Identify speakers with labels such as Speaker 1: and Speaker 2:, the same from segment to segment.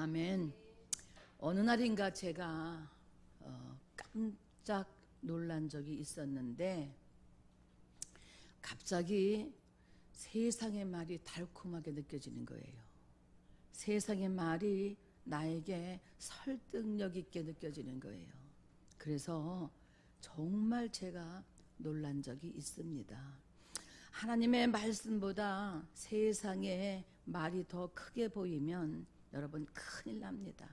Speaker 1: 아멘. 어느 날인가 제가 깜짝 놀란 적이 있었는데 갑자기 세상의 말이 달콤하게 느껴지는 거예요. 세상의 말이 나에게 설득력 있게 느껴지는 거예요. 그래서 정말 제가 놀란 적이 있습니다. 하나님의 말씀보다 세상의 말이 더 크게 보이면 여러분 큰일 납니다.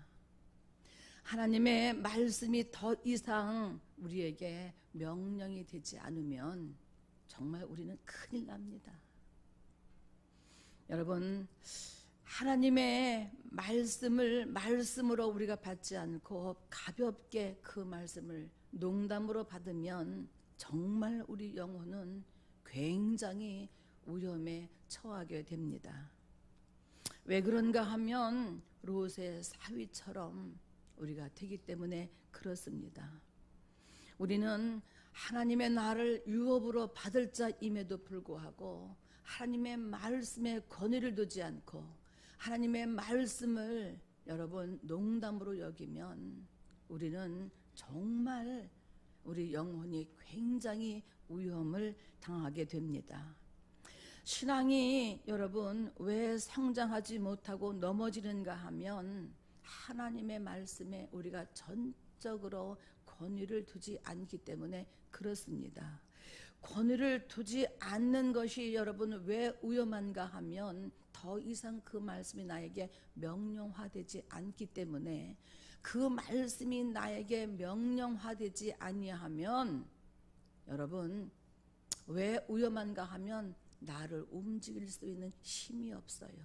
Speaker 1: 하나님의 말씀이 더 이상 우리에게 명령이 되지 않으면 정말 우리는 큰일 납니다. 여러분, 하나님의 말씀을 말씀으로 우리가 받지 않고 가볍게 그 말씀을 농담으로 받으면 정말 우리 영혼은 굉장히 위험에 처하게 됩니다. 왜 그런가 하면 롯의 사위처럼 우리가 되기 때문에 그렇습니다. 우리는 하나님의 나를 유업으로 받을 자임에도 불구하고 하나님의 말씀에 권위를 두지 않고 하나님의 말씀을 여러분 농담으로 여기면 우리는 정말 우리 영혼이 굉장히 위험을 당하게 됩니다. 신앙이 여러분 왜 성장하지 못하고 넘어지는가 하면 하나님의 말씀에 우리가 전적으로 권위를 두지 않기 때문에 그렇습니다. 권위를 두지 않는 것이 여러분 왜 위험한가 하면 더 이상 그 말씀이 나에게 명령화되지 않기 때문에 그 말씀이 나에게 명령화되지 아니하면 여러분 왜 위험한가 하면 나를 움직일 수 있는 힘이 없어요.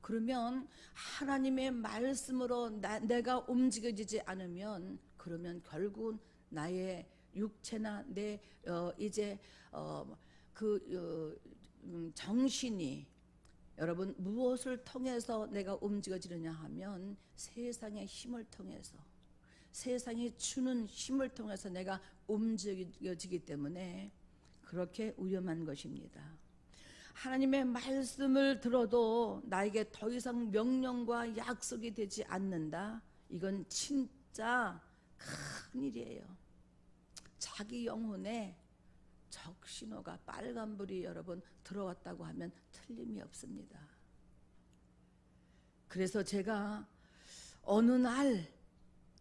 Speaker 1: 그러면 하나님의 말씀으로 내가 움직여지지 않으면 그러면 결국은 나의 육체나 내 정신이 여러분 무엇을 통해서 내가 움직여지느냐 하면 세상의 힘을 통해서 세상이 주는 힘을 통해서 내가 움직여지기 때문에 그렇게 위험한 것입니다. 하나님의 말씀을 들어도 나에게 더 이상 명령과 약속이 되지 않는다. 이건 진짜 큰일이에요. 자기 영혼에 적신호가 빨간불이 여러분 들어왔다고 하면 틀림이 없습니다. 그래서 제가 어느 날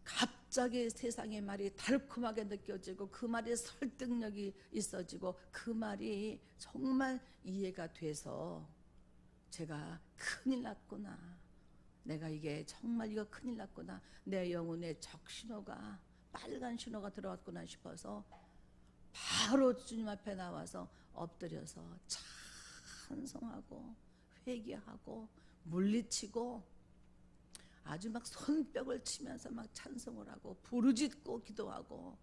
Speaker 1: 갑자기 세상의 말이 달콤하게 느껴지고 그 말에 설득력이 있어지고 그 말이 정말 이해가 돼서 제가 큰일 났구나. 내가 이게 정말 이거 큰일 났구나. 내 영혼에 적신호가 빨간 신호가 들어왔구나 싶어서 바로 주님 앞에 나와서 엎드려서 찬송하고 회개하고 물리치고 아주 막 손뼉을 치면서 막 찬송을 하고 부르짖고 기도하고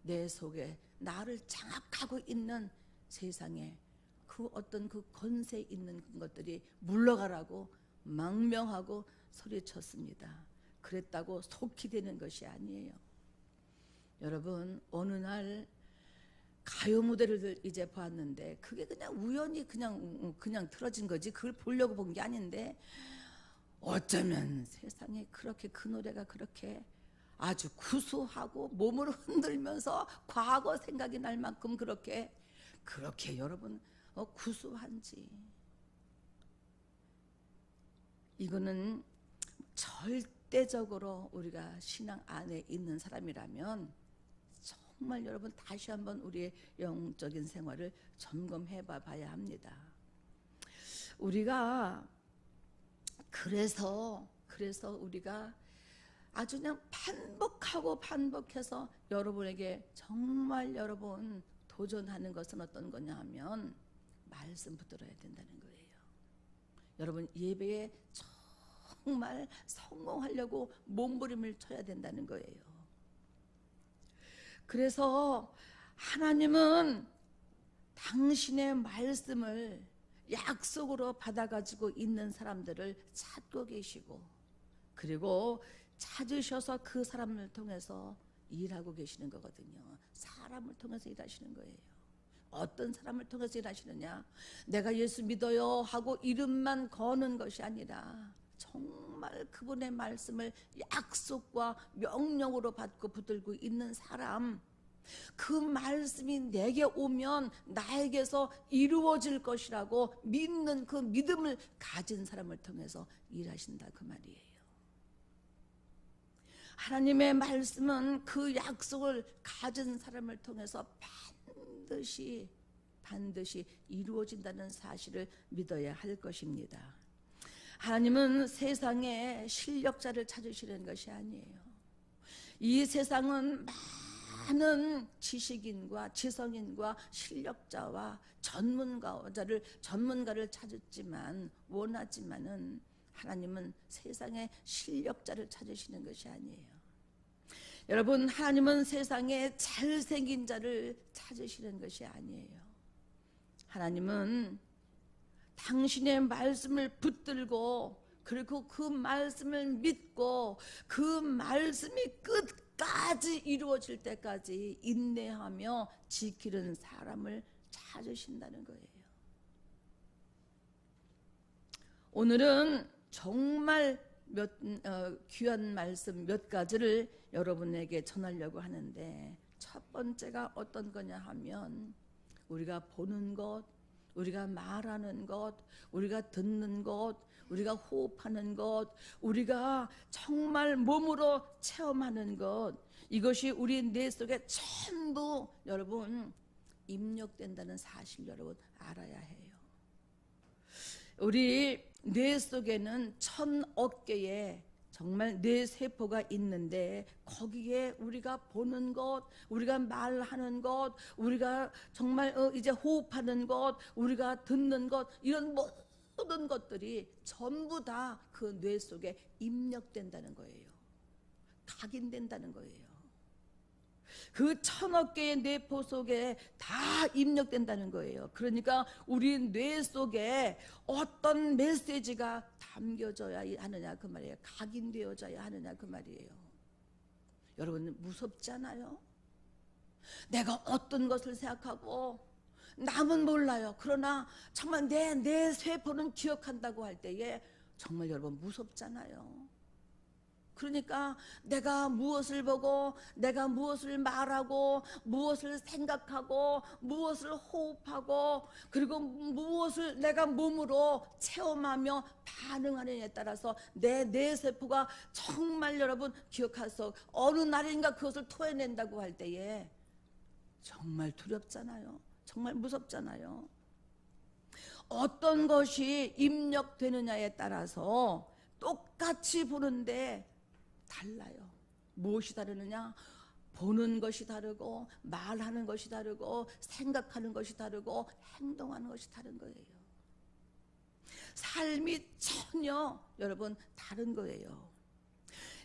Speaker 1: 내 속에 나를 장악하고 있는 세상에 그 어떤 그 권세 있는 것들이 물러가라고 망명하고 소리쳤습니다. 그랬다고 속히 되는 것이 아니에요. 여러분 어느 날 가요 무대를 이제 봤는데 그게 그냥 우연히 그냥 틀어진 거지 그걸 보려고 본 게 아닌데 어쩌면 세상에 그렇게 그 노래가 그렇게 아주 구수하고 몸을 흔들면서 과거 생각이 날 만큼 그렇게 여러분 구수한지 이거는 절대적으로 우리가 신앙 안에 있는 사람이라면 정말 여러분 다시 한번 우리의 영적인 생활을 점검해 봐야 합니다. 우리가 그래서 우리가 아주 그냥 반복해서 여러분에게 정말 여러분 도전하는 것은 어떤 거냐 하면 말씀 붙들어야 된다는 거예요. 여러분 예배에 정말 성공하려고 몸부림을 쳐야 된다는 거예요. 그래서 하나님은 당신의 말씀을 약속으로 받아가지고 있는 사람들을 찾고 계시고 그리고 찾으셔서 그 사람을 통해서 일하고 계시는 거거든요. 사람을 통해서 일하시는 거예요. 어떤 사람을 통해서 일하시느냐? 내가 예수 믿어요 하고 이름만 거는 것이 아니라 정말 정말 그분의 말씀을 약속과 명령으로 받고 붙들고 있는 사람, 그 말씀이 내게 오면 나에게서 이루어질 것이라고 믿는 그 믿음을 가진 사람을 통해서 일하신다 그 말이에요. 하나님의 말씀은 그 약속을 가진 사람을 통해서 반드시 이루어진다는 사실을 믿어야 할 것입니다. 하나님은 세상에 실력자를 찾으시는 것이 아니에요. 이 세상은 많은 지식인과 지성인과 실력자와 전문가를 찾았지만 원하지만은 하나님은 세상에 실력자를 찾으시는 것이 아니에요. 여러분, 하나님은 세상에 잘생긴 자를 찾으시는 것이 아니에요. 하나님은 당신의 말씀을 붙들고 그리고 그 말씀을 믿고 그 말씀이 끝까지 이루어질 때까지 인내하며 지키는 사람을 찾으신다는 거예요. 오늘은 정말 귀한 말씀 몇 가지를 여러분에게 전하려고 하는데, 첫 번째가 어떤 거냐 하면 우리가 보는 것, 우리가 말하는 것, 우리가 듣는 것, 우리가 호흡하는 것, 우리가 정말 몸으로 체험하는 것, 이것이 우리 뇌 속에 전부 여러분 입력된다는 사실 여러분 알아야 해요. 우리 뇌 속에는 1000억 개의 정말 뇌세포가 있는데 거기에 우리가 보는 것, 우리가 말하는 것, 우리가 정말 이제 호흡하는 것, 우리가 듣는 것, 이런 모든 것들이 전부 다 그 뇌 속에 입력된다는 거예요. 각인된다는 거예요. 그 1000억 개의 뇌포 속에 다 입력된다는 거예요. 그러니까 우리 뇌 속에 어떤 메시지가 담겨져야 하느냐 그 말이에요. 각인되어져야 하느냐 그 말이에요. 여러분 무섭지 않아요? 내가 어떤 것을 생각하고 남은 몰라요. 그러나 정말 내 세포는 기억한다고 할 때에 정말 여러분 무섭잖아요. 그러니까 내가 무엇을 보고 내가 무엇을 말하고 무엇을 생각하고 무엇을 호흡하고 그리고 무엇을 내가 몸으로 체험하며 반응하느냐에 따라서 내 뇌세포가 정말 여러분 기억해서 어느 날인가 그것을 토해낸다고 할 때에 정말 두렵잖아요. 정말 무섭잖아요. 어떤 것이 입력되느냐에 따라서 똑같이 보는데 달라요. 무엇이 다르느냐? 보는 것이 다르고 말하는 것이 다르고 생각하는 것이 다르고 행동하는 것이 다른 거예요. 삶이 전혀 여러분 다른 거예요.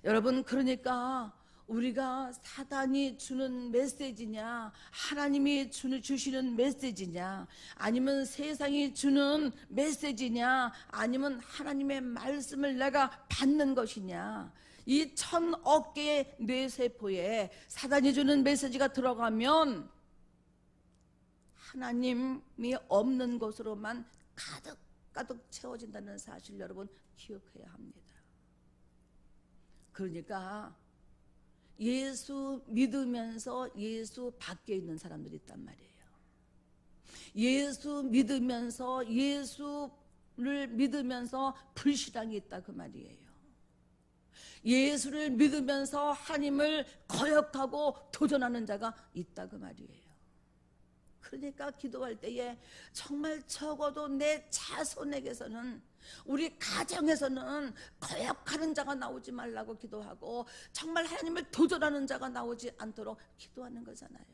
Speaker 1: 여러분 그러니까 우리가 사단이 주는 메시지냐 하나님이 주시는 메시지냐 아니면 세상이 주는 메시지냐 아니면 하나님의 말씀을 내가 받는 것이냐, 이 1000억 개의 뇌세포에 사단이 주는 메시지가 들어가면 하나님이 없는 것으로만 가득 채워진다는 사실 여러분 기억해야 합니다. 그러니까 예수 믿으면서 예수 밖에 있는 사람들이 있단 말이에요. 예수 믿으면서 예수를 믿으면서 불신앙이 있다 그 말이에요. 예수를 믿으면서 하나님을 거역하고 도전하는 자가 있다 그 말이에요. 그러니까 기도할 때에 정말 적어도 내 자손에게서는, 우리 가정에서는 거역하는 자가 나오지 말라고 기도하고 정말 하나님을 도전하는 자가 나오지 않도록 기도하는 거잖아요.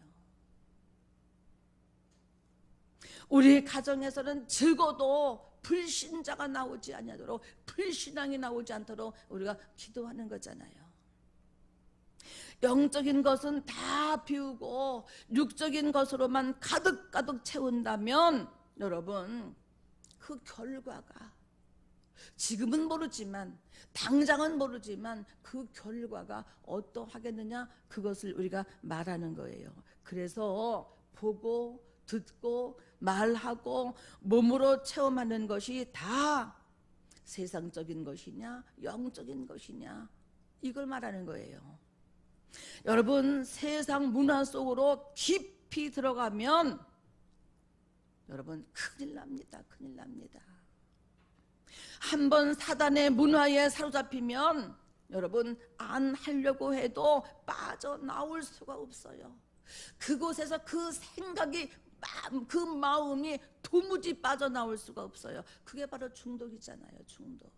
Speaker 1: 우리 가정에서는 적어도 불신자가 나오지 않도록, 불신앙이 나오지 않도록 우리가 기도하는 거잖아요. 영적인 것은 다 비우고 육적인 것으로만 가득 채운다면 여러분 그 결과가, 지금은 모르지만 당장은 모르지만 그 결과가 어떠하겠느냐, 그것을 우리가 말하는 거예요. 그래서 보고 듣고 말하고 몸으로 체험하는 것이 다 세상적인 것이냐 영적인 것이냐 이걸 말하는 거예요. 여러분 세상 문화 속으로 깊이 들어가면 여러분 큰일 납니다. 큰일 납니다. 한번 사단의 문화에 사로잡히면 여러분 안 하려고 해도 빠져나올 수가 없어요. 그곳에서 그 생각이 그 마음이 도무지 빠져나올 수가 없어요. 그게 바로 중독이잖아요. 중독.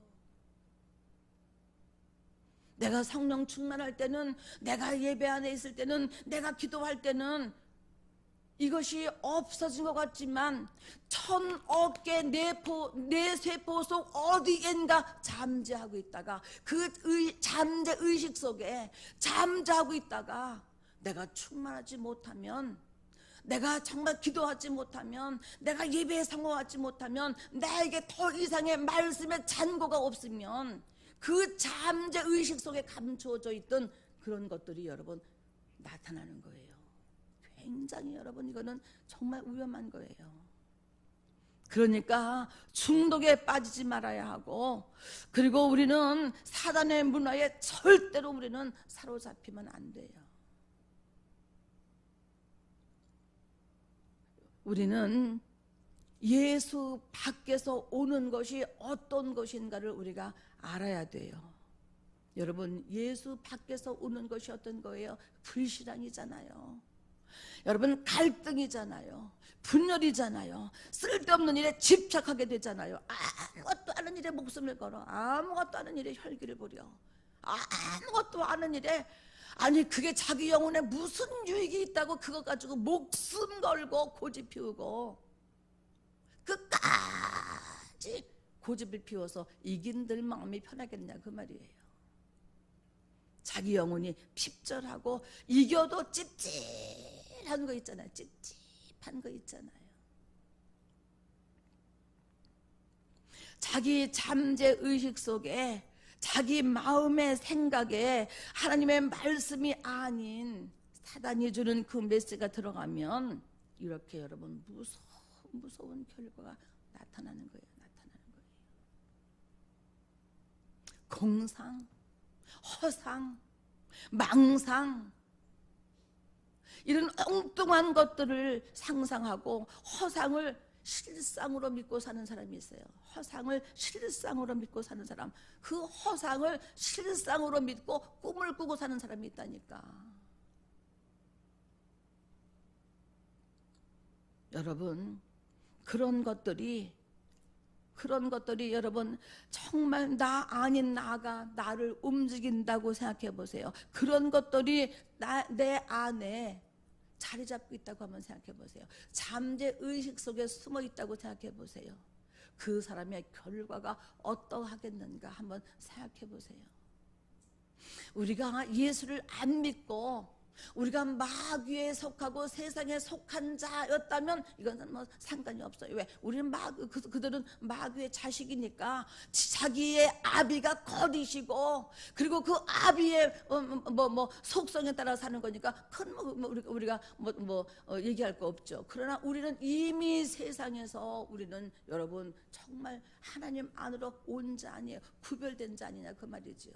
Speaker 1: 내가 성령 충만할 때는, 내가 예배 안에 있을 때는, 내가 기도할 때는 이것이 없어진 것 같지만 1000억 개 내 세포 속 어디엔가 잠재하고 있다가 그 잠재 의식 속에 잠재하고 있다가 내가 충만하지 못하면, 내가 정말 기도하지 못하면, 내가 예배에 성공하지 못하면, 나에게 더 이상의 말씀의 잔고가 없으면 그 잠재 의식 속에 감추어져 있던 그런 것들이 여러분 나타나는 거예요. 굉장히 여러분 이거는 정말 위험한 거예요. 그러니까 중독에 빠지지 말아야 하고, 그리고 우리는 사단의 문화에 절대로 우리는 사로잡히면 안 돼요. 우리는 예수 밖에서 오는 것이 어떤 것인가를 우리가 알아야 돼요. 여러분 예수 밖에서 오는 것이 어떤 거예요? 불신앙이잖아요. 여러분 갈등이잖아요. 분열이잖아요. 쓸데없는 일에 집착하게 되잖아요. 아무것도 아는 일에 목숨을 걸어. 아무것도 아는 일에 혈기를 부려. 아무것도 아는 일에, 아니 그게 자기 영혼에 무슨 유익이 있다고 그것 가지고 목숨 걸고 고집 피우고 끝까지 고집을 피워서 이긴들 마음이 편하겠냐 그 말이에요. 자기 영혼이 핍절하고 이겨도 찝찝한 거 있잖아요. 찝찝한 거 있잖아요. 자기 잠재 의식 속에, 자기 마음의 생각에 하나님의 말씀이 아닌 사단이 주는 그 메시지가 들어가면 이렇게 여러분 무서운 결과가 나타나는 거예요. 공상, 허상, 망상, 이런 엉뚱한 것들을 상상하고 허상을 실상으로 믿고 사는 사람이 있어요. 허상을 실상으로 믿고 사는 사람, 그 허상을 실상으로 믿고 꿈을 꾸고 사는 사람이 있다니까. 여러분 그런 것들이 여러분 정말 나 아닌 나가 나를 움직인다고 생각해 보세요. 그런 것들이 내 안에 자리 잡고 있다고 한번 생각해 보세요. 잠재 의식 속에 숨어 있다고 생각해 보세요. 그 사람의 결과가 어떠하겠는가 한번 생각해 보세요. 우리가 예수를 안 믿고 우리가 마귀에 속하고 세상에 속한 자였다면 이건 뭐 상관이 없어요. 왜? 우리는 그들은 마귀의 자식이니까 자기의 아비가 거리시고, 그리고 그 아비의 속성에 따라 사는 거니까 큰 우리가 얘기할 거 없죠. 그러나 우리는 이미 세상에서 우리는 여러분 정말 하나님 안으로 온 자 아니에요. 구별된 자 아니냐 그 말이죠.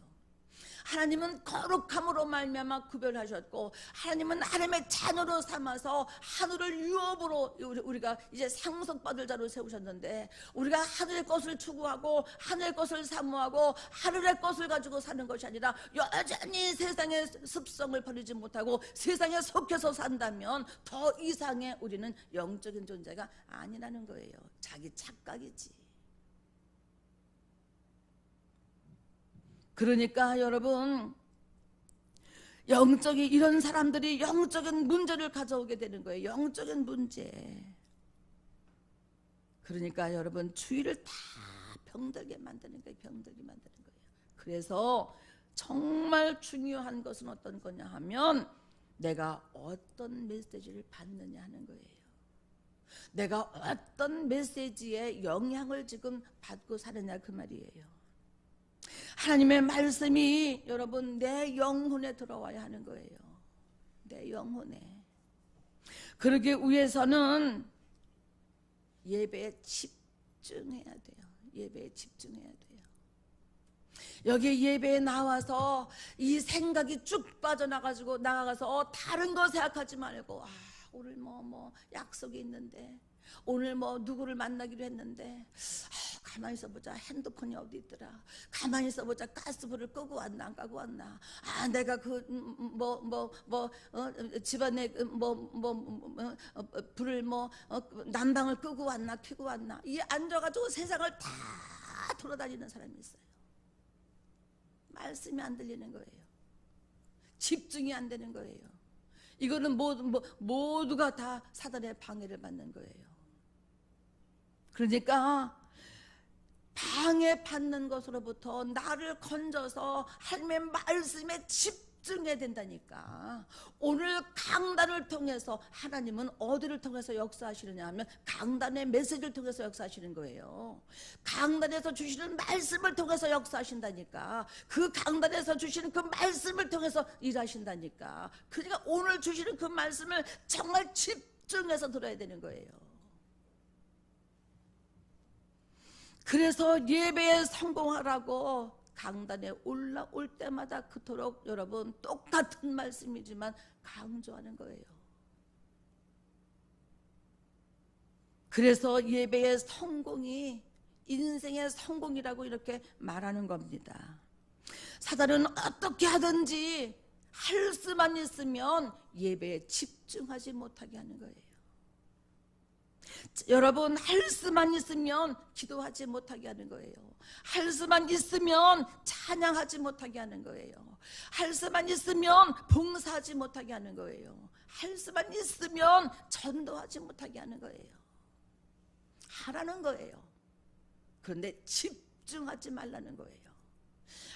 Speaker 1: 하나님은 거룩함으로 말미암아 구별하셨고, 하나님은 하나님의 자녀로 삼아서 하늘을 유업으로 우리가 이제 상속받을 자로 세우셨는데, 우리가 하늘의 것을 추구하고 하늘의 것을 사모하고 하늘의 것을 가지고 사는 것이 아니라 여전히 세상의 습성을 버리지 못하고 세상에 속해서 산다면 더 이상의 우리는 영적인 존재가 아니라는 거예요. 자기 착각이지. 그러니까 여러분 이런 사람들이 영적인 문제를 가져오게 되는 거예요. 영적인 문제. 그러니까 여러분 주위를 다 병들게 만드는 거예요. 병들게 만드는 거예요. 그래서 정말 중요한 것은 어떤 거냐 하면 내가 어떤 메시지를 받느냐 하는 거예요. 내가 어떤 메시지에 영향을 지금 받고 사느냐 그 말이에요. 하나님의 말씀이 여러분 내 영혼에 들어와야 하는 거예요. 내 영혼에. 그러기 위해서는 예배에 집중해야 돼요. 예배에 집중해야 돼요. 여기 예배에 나와서 이 생각이 쭉 빠져나가지고 나가서 다른 거 생각하지 말고, 오늘 뭐 약속이 있는데, 오늘 뭐 누구를 만나기로 했는데, 가만히 있어보자, 핸드폰이 어디 있더라, 가만히 있어보자, 가스불을 끄고 왔나 안 끄고 왔나, 내가 집안에 불을 난방을 끄고 왔나 켜고 왔나, 이 앉아가지고 세상을 다 돌아다니는 사람이 있어요. 말씀이 안 들리는 거예요. 집중이 안 되는 거예요. 이거는 모두가 다 사단의 방해를 받는 거예요. 그러니까 방해받는 것으로부터 나를 건져서 하나님의 말씀에 집중해야 된다니까. 오늘 강단을 통해서 하나님은 어디를 통해서 역사하시느냐 하면 강단의 메시지를 통해서 역사하시는 거예요. 강단에서 주시는 말씀을 통해서 역사하신다니까. 그 강단에서 주시는 그 말씀을 통해서 일하신다니까. 그러니까 오늘 주시는 그 말씀을 정말 집중해서 들어야 되는 거예요. 그래서 예배에 성공하라고 강단에 올라올 때마다 그토록 여러분 똑같은 말씀이지만 강조하는 거예요. 그래서 예배의 성공이 인생의 성공이라고 이렇게 말하는 겁니다. 사단은 어떻게 하든지 할 수만 있으면 예배에 집중하지 못하게 하는 거예요. 여러분, 할 수만 있으면 기도하지 못하게 하는 거예요. 할 수만 있으면 찬양하지 못하게 하는 거예요. 할 수만 있으면 봉사하지 못하게 하는 거예요. 할 수만 있으면 전도하지 못하게 하는 거예요. 하라는 거예요. 그런데 집중하지 말라는 거예요.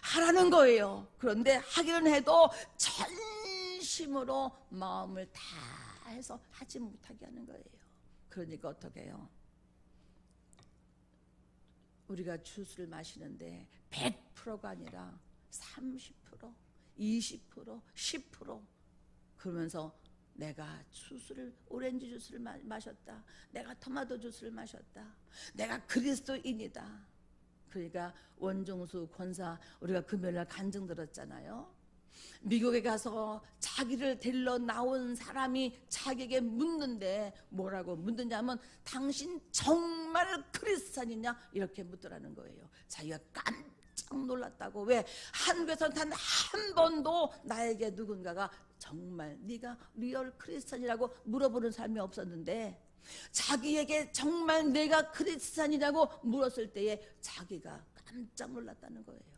Speaker 1: 하라는 거예요. 그런데 하기는 해도 전심으로 마음을 다해서 하지 못하게 하는 거예요. 그러니까 어떻게 해요? 우리가 주스를 마시는데 100%가 아니라 30%, 20%, 10% 그러면서 내가 주스를, 오렌지 주스를 마셨다, 내가 토마토 주스를 마셨다, 내가 그리스도인이다. 그러니까 원종수 권사 우리가 금요일날 간증 들었잖아요. 미국에 가서 자기를 데리러 나온 사람이 자기에게 묻는데 뭐라고 묻느냐면 당신 정말 크리스찬이냐 이렇게 묻더라는 거예요. 자기가 깜짝 놀랐다고. 왜? 한국에서는 단 한 번도 나에게 누군가가 정말 네가 리얼 크리스찬이라고 물어보는 사람이 없었는데 자기에게 정말 내가 크리스찬이라고 물었을 때에 자기가 깜짝 놀랐다는 거예요.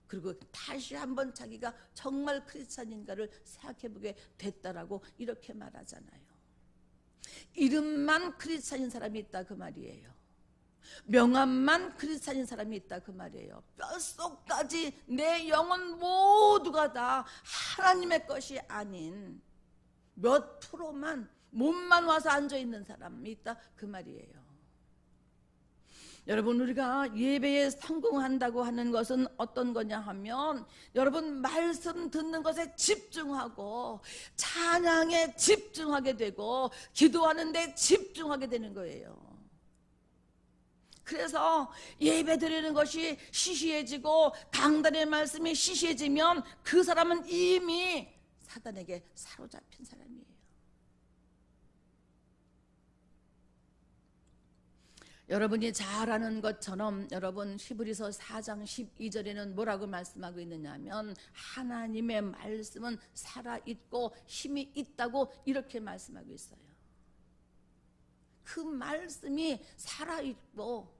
Speaker 1: 그리고 다시 한번 자기가 정말 크리스찬인가를 생각해보게 됐다라고 이렇게 말하잖아요. 이름만 크리스찬인 사람이 있다 그 말이에요. 명함만 크리스찬인 사람이 있다 그 말이에요. 뼛속까지 내 영혼 모두가 다 하나님의 것이 아닌 몇 프로만 몸만 와서 앉아있는 사람이 있다 그 말이에요. 여러분, 우리가 예배에 성공한다고 하는 것은 어떤 거냐 하면 여러분 말씀 듣는 것에 집중하고 찬양에 집중하게 되고 기도하는 데 집중하게 되는 거예요. 그래서 예배 드리는 것이 시시해지고 강단의 말씀이 시시해지면 그 사람은 이미 사단에게 사로잡힌 사람이에요. 여러분이 잘 아는 것처럼 여러분 히브리서 4장 12절에는 뭐라고 말씀하고 있느냐면 하나님의 말씀은 살아있고 힘이 있다고 이렇게 말씀하고 있어요. 그 말씀이 살아있고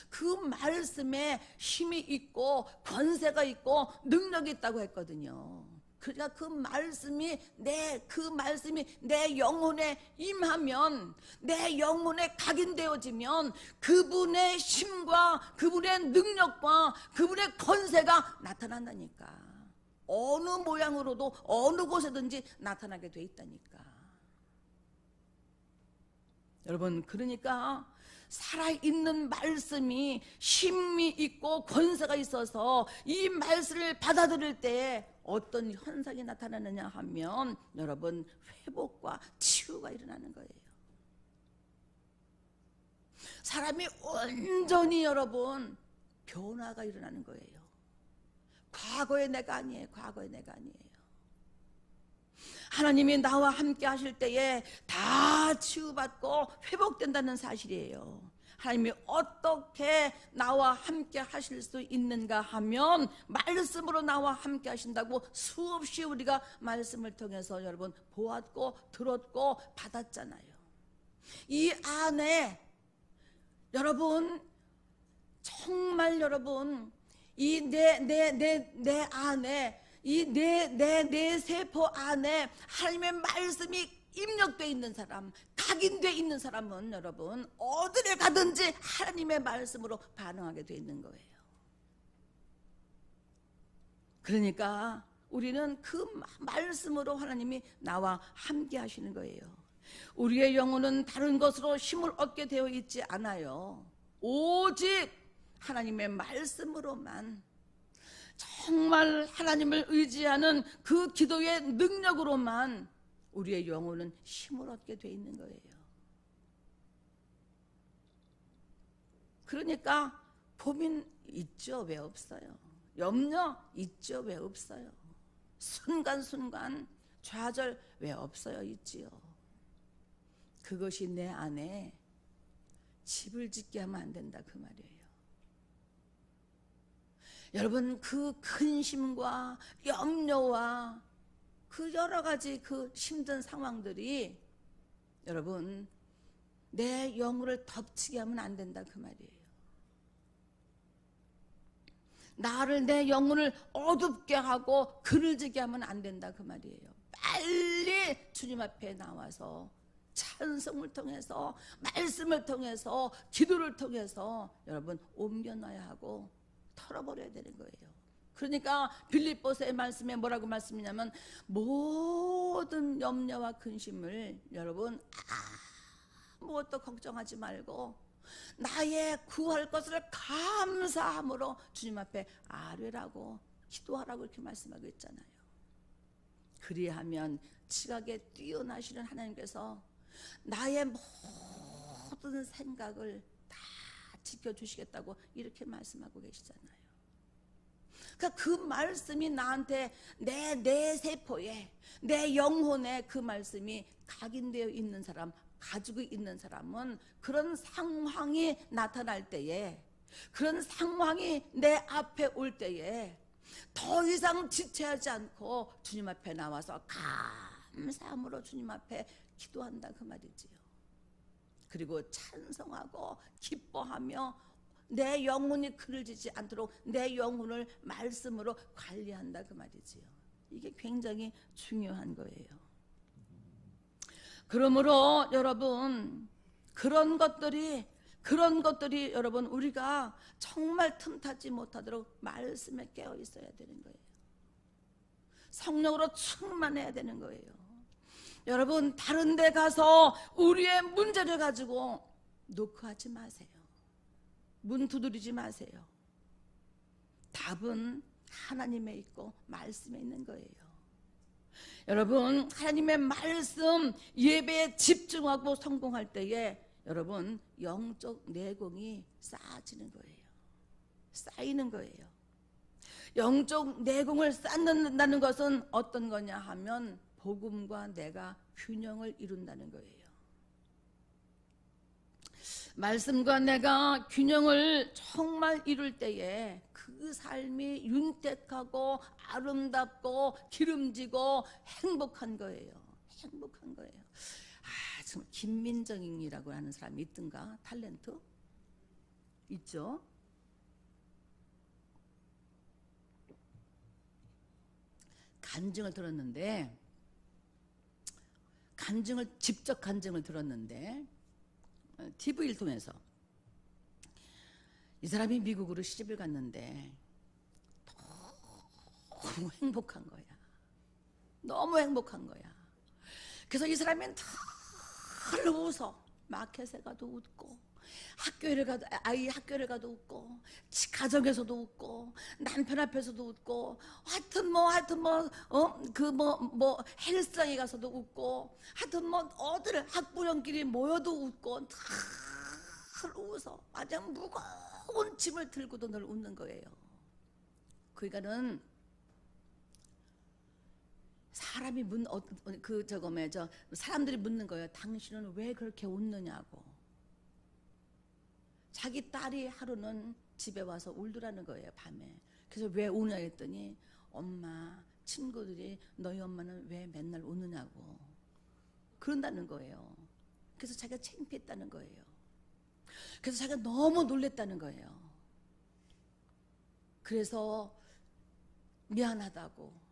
Speaker 1: 그 말씀에 힘이 있고 권세가 있고 능력이 있다고 했거든요. 그러니까 그 말씀이 내 영혼에 임하면, 내 영혼에 각인되어지면 그분의 힘과 그분의 능력과 그분의 권세가 나타난다니까. 어느 모양으로도 어느 곳에든지 나타나게 돼 있다니까. 여러분, 그러니까 살아있는 말씀이 힘이 있고 권세가 있어서 이 말씀을 받아들일 때 어떤 현상이 나타나느냐 하면 여러분 회복과 치유가 일어나는 거예요. 사람이 온전히 여러분 변화가 일어나는 거예요. 과거의 내가 아니에요. 과거의 내가 아니에요. 하나님이 나와 함께 하실 때에 다 치유받고 회복된다는 사실이에요. 하나님이 어떻게 나와 함께 하실 수 있는가 하면 말씀으로 나와 함께 하신다고 수없이 우리가 말씀을 통해서 여러분 보았고 들었고 받았잖아요. 이 안에 여러분 정말 여러분 이 내 안에 이 내 세포 안에 하나님의 말씀이 입력되어 있는 사람, 각인되어 있는 사람은 여러분 어디를 가든지 하나님의 말씀으로 반응하게 되어 있는 거예요. 그러니까 우리는 그 말씀으로 하나님이 나와 함께 하시는 거예요. 우리의 영혼은 다른 것으로 힘을 얻게 되어 있지 않아요. 오직 하나님의 말씀으로만, 정말 하나님을 의지하는 그 기도의 능력으로만 우리의 영혼은 힘을 얻게 돼 있는 거예요. 그러니까 고민 있죠? 왜 없어요? 염려 있죠? 왜 없어요? 순간순간 좌절 왜 없어요? 있지요. 그것이 내 안에 집을 짓게 하면 안 된다 그 말이에요. 여러분 그 근심과 염려와 그 여러 가지 그 힘든 상황들이 여러분 내 영혼을 덮치게 하면 안 된다 그 말이에요. 나를 내 영혼을 어둡게 하고 그늘지게 하면 안 된다 그 말이에요. 빨리 주님 앞에 나와서 찬송을 통해서 말씀을 통해서 기도를 통해서 여러분 옮겨놔야 하고 털어버려야 되는 거예요. 그러니까 빌립보서의 말씀에 뭐라고 말씀이냐면 모든 염려와 근심을 여러분 아무것도 걱정하지 말고 나의 구할 것을 감사함으로 주님 앞에 아뢰라고 기도하라고 이렇게 말씀하고 있잖아요. 그리하면 지각에 뛰어나시는 하나님께서 나의 모든 생각을 다 지켜주시겠다고 이렇게 말씀하고 계시잖아요. 그러니까 그 말씀이 나한테 내 세포에 내 영혼에 그 말씀이 각인되어 있는 사람, 가지고 있는 사람은 그런 상황이 나타날 때에, 그런 상황이 내 앞에 올 때에 더 이상 지체하지 않고 주님 앞에 나와서 감사함으로 주님 앞에 기도한다 그 말이지요. 그리고 찬송하고 기뻐하며 내 영혼이 그늘지지 않도록 내 영혼을 말씀으로 관리한다 그 말이지요. 이게 굉장히 중요한 거예요. 그러므로 여러분 그런 것들이 여러분 우리가 정말 틈타지 못하도록 말씀에 깨어 있어야 되는 거예요. 성령으로 충만해야 되는 거예요. 여러분 다른 데 가서 우리의 문제를 가지고 노크하지 마세요. 문 두드리지 마세요. 답은 하나님에 있고 말씀에 있는 거예요. 여러분 하나님의 말씀 예배에 집중하고 성공할 때에 여러분 영적 내공이 쌓아지는 거예요. 쌓이는 거예요. 영적 내공을 쌓는다는 것은 어떤 거냐 하면 복음과 내가 균형을 이룬다는 거예요. 말씀과 내가 균형을 정말 이룰 때에 그 삶이 윤택하고 아름답고 기름지고 행복한 거예요. 행복한 거예요. 정말 김민정이라고 하는 사람이 있던가? 탤런트? 있죠? 간증을 들었는데 직접 간증을 들었는데 TV를 통해서 이 사람이 미국으로 시집을 갔는데 너무 행복한 거야. 너무 행복한 거야. 그래서 이 사람은 늘 웃어. 마켓에 가도 웃고 아이 학교를 가도 웃고 가정에서도 웃고 남편 앞에서도 웃고 헬스장에 가서도 웃고 어디를 학부형끼리 모여도 웃고 늘 웃어. 마냥 무거운 짐을 들고도 늘 웃는 거예요. 그러니까는 사람이 사람들이 묻는 거예요. 당신은 왜 그렇게 웃느냐고. 자기 딸이 하루는 집에 와서 울더라는 거예요, 밤에. 그래서 왜 우냐 했더니 엄마, 친구들이 너희 엄마는 왜 맨날 우느냐고 그런다는 거예요. 그래서 자기가 창피했다는 거예요. 그래서 자기가 너무 놀랬다는 거예요. 그래서 미안하다고,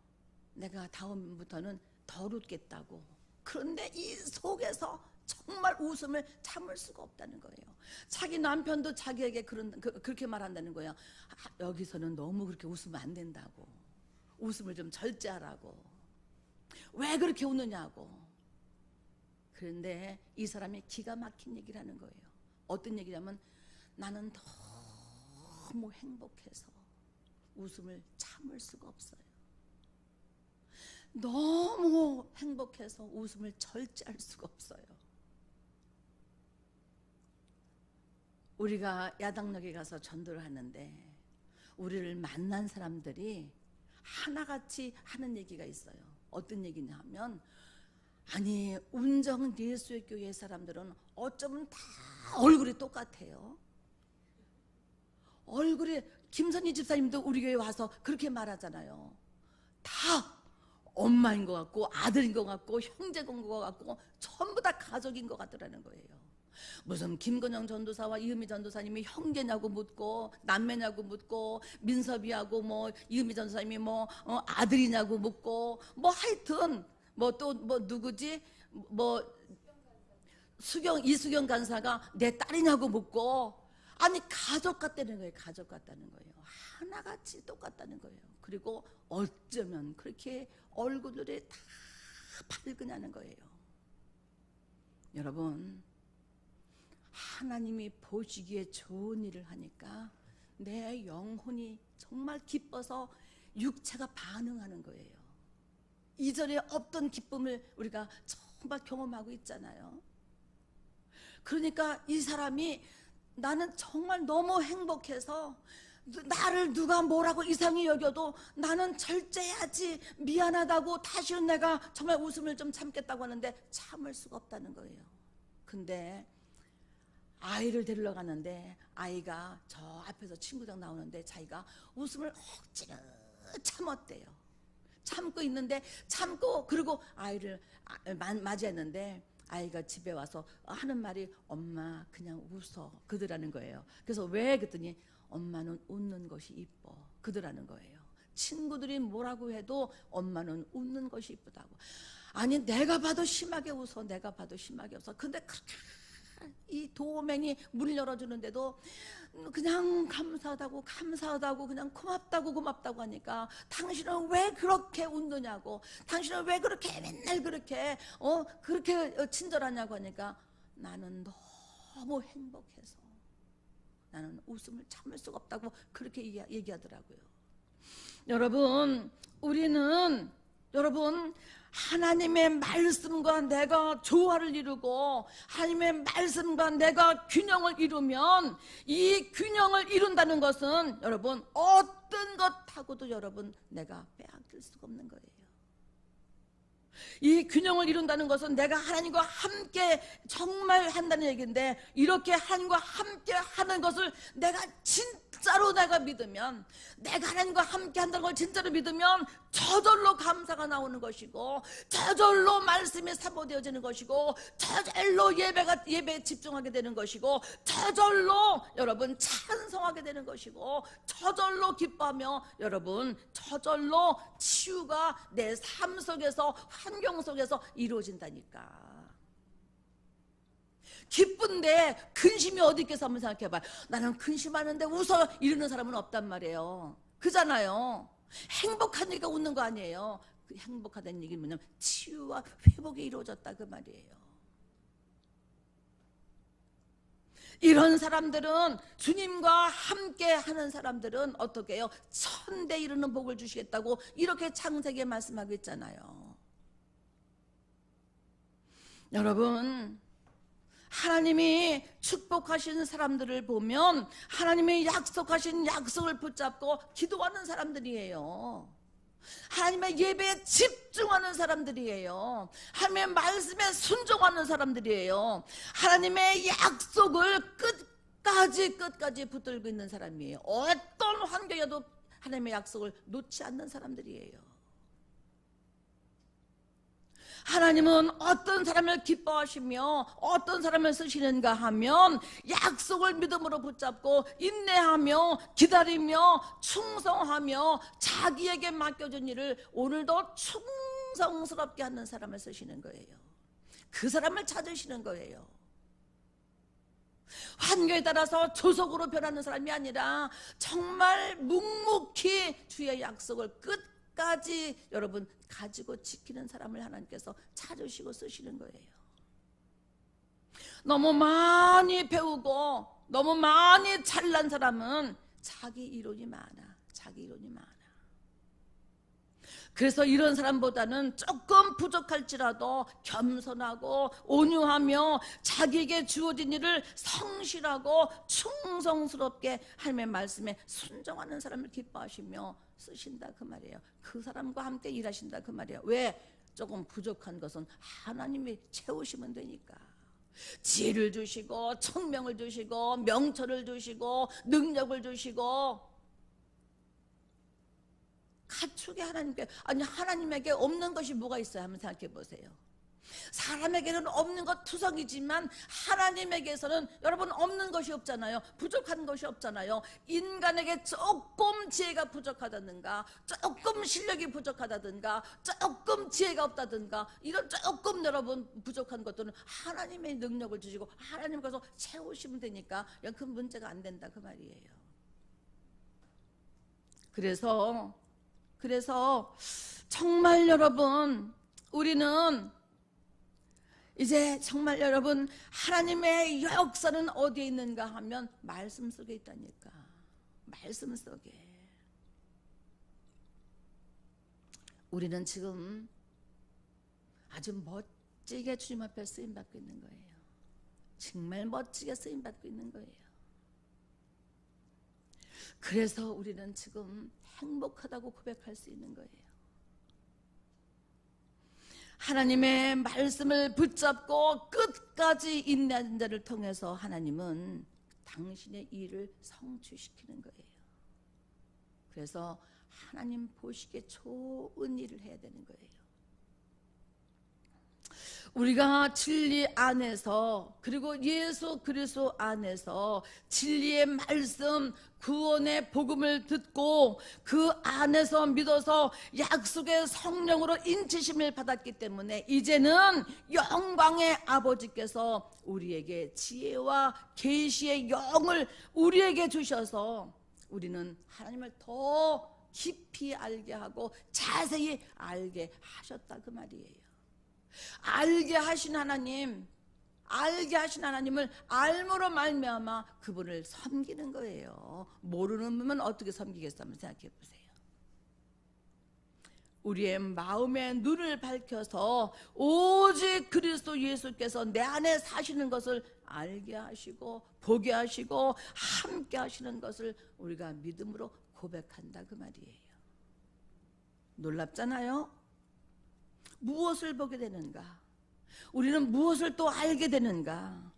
Speaker 1: 내가 다음부터는 덜 웃겠다고. 그런데 이 속에서 정말 웃음을 참을 수가 없다는 거예요. 자기 남편도 자기에게 그렇게 말한다는 거예요. 여기서는 너무 그렇게 웃으면 안 된다고, 웃음을 좀 절제하라고, 왜 그렇게 웃느냐고. 그런데 이 사람이 기가 막힌 얘기를 하는 거예요. 어떤 얘기냐면 나는 너무 행복해서 웃음을 참을 수가 없어요. 너무 행복해서 웃음을 절제할 수가 없어요. 우리가 야당역에 가서 전도를 하는데 우리를 만난 사람들이 하나같이 하는 얘기가 있어요. 어떤 얘기냐 하면, 아니 운정 예수의 교회 사람들은 어쩌면 다 얼굴이 똑같아요. 얼굴이, 김선희 집사님도 우리 교회 와서 그렇게 말하잖아요. 다 엄마인 것 같고 아들인 것 같고 형제인 것 같고 전부 다 가족인 것 같더라는 거예요. 무슨 김건영 전도사와 이은미 전도사님이 형제냐고 묻고 남매냐고 묻고, 민섭이하고 뭐 이은미 전도사님이 아들이냐고 묻고, 하여튼 또 누구지 이수경 간사가 내 딸이냐고 묻고, 아니 가족 같다는 거예요. 가족 같다는 거예요. 하나같이 똑같다는 거예요. 그리고 어쩌면 그렇게 얼굴들이 다 밝으냐는 거예요. 여러분, 하나님이 보시기에 좋은 일을 하니까 내 영혼이 정말 기뻐서 육체가 반응하는 거예요. 이전에 없던 기쁨을 우리가 정말 경험하고 있잖아요. 그러니까 이 사람이, 나는 정말 너무 행복해서 나를 누가 뭐라고 이상히 여겨도 나는 절제해야지, 미안하다고, 다시는 내가 정말 웃음을 좀 참겠다고 하는데 참을 수가 없다는 거예요. 근데 아이를 데리러 가는데 아이가 저 앞에서 친구랑 나오는데 자기가 웃음을 억지로 참았대요. 참고 있는데, 그리고 아이를 맞이했는데 아이가 집에 와서 하는 말이 엄마 그냥 웃어 그러더라는 거예요. 그래서 왜 그랬더니 엄마는 웃는 것이 이뻐 그러더라는 거예요. 친구들이 뭐라고 해도 엄마는 웃는 것이 이쁘다고. 아니 내가 봐도 심하게 웃어, 내가 봐도 심하게 웃어. 근데 그렇게 이 도우맨이 문을 열어주는데도 그냥 감사하다고 그냥 고맙다고 하니까, 당신은 왜 그렇게 웃느냐고, 당신은 왜 그렇게 맨날 그렇게 친절하냐고 하니까, 나는 너무 행복해서 나는 웃음을 참을 수가 없다고 그렇게 얘기하더라고요. 여러분, 우리는 하나님의 말씀과 내가 조화를 이루고 하나님의 말씀과 내가 균형을 이루면, 이 균형을 이룬다는 것은 여러분 어떤 것하고도 내가 빼앗길 수가 없는 거예요. 이 균형을 이룬다는 것은 내가 하나님과 함께 정말 한다는 얘기인데, 이렇게 하나님과 함께 하는 것을 내가 진짜로 믿으면, 내가 하나님과 함께 한다는 걸 진짜로 믿으면 저절로 감사가 나오는 것이고, 저절로 말씀이 사모되어지는 것이고, 저절로 예배에 집중하게 되는 것이고, 저절로 여러분 찬송하게 되는 것이고, 저절로 기뻐하며 저절로 치유가 내 삶 속에서, 환경 속에서 이루어진다니까. 기쁜데 근심이 어디 있겠어 한번 생각해봐. 나는 근심하는데 웃어 이러는 사람은 없단 말이에요. 그잖아요. 행복하니까 웃는 거 아니에요. 그 행복하다는 얘기는 뭐냐면 치유와 회복이 이루어졌다 그 말이에요. 이런 사람들은, 주님과 함께 하는 사람들은 어떻게 해요? 천대 이루는 복을 주시겠다고 이렇게 창세기에 말씀하고 있잖아요. 여러분, 하나님이 축복하신 사람들을 보면 하나님이 약속하신 약속을 붙잡고 기도하는 사람들이에요. 하나님의 예배에 집중하는 사람들이에요. 하나님의 말씀에 순종하는 사람들이에요. 하나님의 약속을 끝까지 붙들고 있는 사람이에요. 어떤 환경에도 하나님의 약속을 놓지 않는 사람들이에요. 하나님은 어떤 사람을 기뻐하시며 어떤 사람을 쓰시는가 하면 약속을 믿음으로 붙잡고 인내하며 기다리며 충성하며 자기에게 맡겨준 일을 오늘도 충성스럽게 하는 사람을 쓰시는 거예요. 그 사람을 찾으시는 거예요. 환경에 따라서 조속으로 변하는 사람이 아니라 정말 묵묵히 주의 약속을 끝까지 여러분 가지고 지키는 사람을 하나님께서 찾으시고 쓰시는 거예요. 너무 많이 배우고 너무 많이 잘난 사람은 자기 이론이 많아. 그래서 이런 사람보다는 조금 부족할지라도 겸손하고 온유하며 자기에게 주어진 일을 성실하고 충성스럽게 하나님의 말씀에 순종하는 사람을 기뻐하시며 쓰신다 그 말이에요. 그 사람과 함께 일하신다 그 말이에요. 왜? 조금 부족한 것은 하나님이 채우시면 되니까. 지혜를 주시고 청명을 주시고 명철을 주시고 능력을 주시고 가축에 하나님에게 없는 것이 뭐가 있어요? 한번 생각해 보세요. 사람에게는 없는 것 투성이지만 하나님에게서는 여러분 없는 것이 없잖아요. 부족한 것이 없잖아요. 인간에게 조금 지혜가 부족하다든가 조금 실력이 부족하다든가 조금 지혜가 없다든가 이런 조금 여러분 부족한 것들은 하나님의 능력을 주시고 하나님께서 채우시면 되니까 그 문제가 안 된다 그 말이에요. 그래서 정말 여러분 우리는 이제 정말 여러분 하나님의 역사는 어디에 있는가 하면 말씀 속에 있다니까. 말씀 속에. 우리는 지금 아주 멋지게 주님 앞에 쓰임받고 있는 거예요. 정말 멋지게 쓰임받고 있는 거예요. 그래서 우리는 지금 행복하다고 고백할 수 있는 거예요. 하나님의 말씀을 붙잡고 끝까지 인내하는 자를 통해서 하나님은 당신의 일을 성취시키는 거예요. 그래서 하나님 보시기에 좋은 일을 해야 되는 거예요. 우리가 진리 안에서 그리고 예수 그리스도 안에서 진리의 말씀 구원의 복음을 듣고 그 안에서 믿어서 약속의 성령으로 인치심을 받았기 때문에 이제는 영광의 아버지께서 우리에게 지혜와 계시의 영을 우리에게 주셔서 우리는 하나님을 더 깊이 알게 하고 자세히 알게 하셨다 그 말이에요. 알게 하신 하나님을 알므로 말미암아 그분을 섬기는 거예요. 모르는 분은 어떻게 섬기겠어? 한번 생각해 보세요. 우리의 마음의 눈을 밝혀서 오직 그리스도 예수께서 내 안에 사시는 것을 알게 하시고 보게 하시고 함께 하시는 것을 우리가 믿음으로 고백한다 그 말이에요. 놀랍잖아요. 무엇을 보게 되는가? 우리는 무엇을 또 알게 되는가?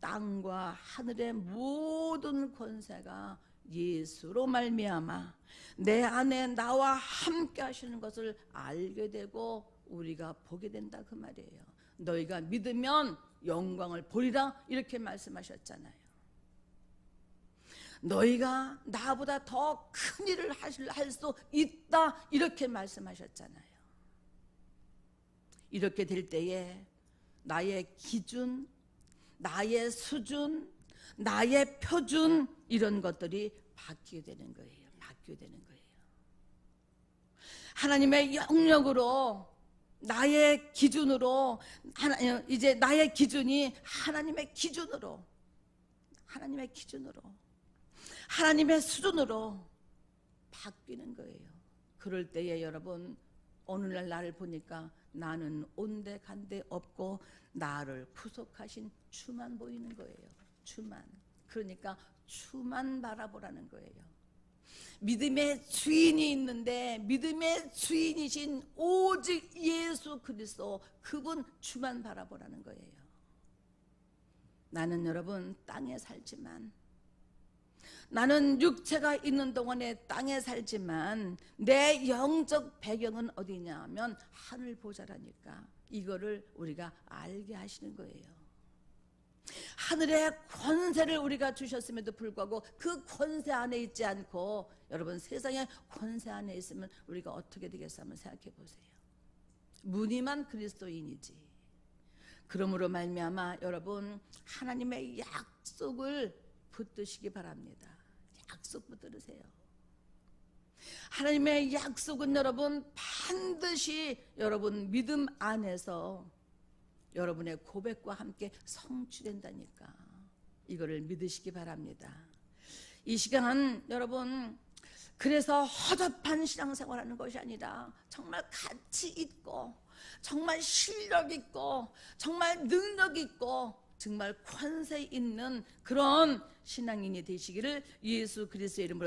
Speaker 1: 땅과 하늘의 모든 권세가 예수로 말미암아 내 안에 나와 함께 하시는 것을 알게 되고 우리가 보게 된다 그 말이에요. 너희가 믿으면 영광을 보리라 이렇게 말씀하셨잖아요. 너희가 나보다 더 큰 일을 할 수 있다 이렇게 말씀하셨잖아요. 이렇게 될 때에 나의 기준, 나의 수준, 나의 표준 이런 것들이 바뀌게 되는 거예요. 하나님의 영역으로 나의 기준으로 이제 나의 기준이 하나님의 기준으로 하나님의 수준으로 바뀌는 거예요. 그럴 때에 여러분 오늘날 나를 보니까 나는 온데 간데 없고 나를 구속하신 주만 보이는 거예요. 주만. 그러니까 주만 바라보라는 거예요. 믿음의 주인이 있는데 믿음의 주인이신 오직 예수 그리스도, 그분 주만 바라보라는 거예요. 나는 여러분 땅에 살지만, 나는 육체가 있는 동안에 땅에 살지만 내 영적 배경은 어디냐 하면 하늘 보좌라니까. 이거를 우리가 알게 하시는 거예요. 하늘의 권세를 우리가 주셨음에도 불구하고 그 권세 안에 있지 않고, 여러분 세상의 권세 안에 있으면 우리가 어떻게 되겠어 한번 생각해 보세요. 무늬만 그리스도인이지. 그러므로 말미암아 여러분 하나님의 약속을 붙드시기 바랍니다. 약속 붙들으세요. 하나님의 약속은 여러분 반드시 여러분 믿음 안에서 여러분의 고백과 함께 성취된다니까. 이거를 믿으시기 바랍니다. 이 시간 여러분, 그래서 허접한 신앙생활하는 것이 아니라 정말 가치 있고 정말 실력 있고 정말 능력 있고 정말 권세 있는 그런 신앙인이 되시기를 예수 그리스도의 이름으로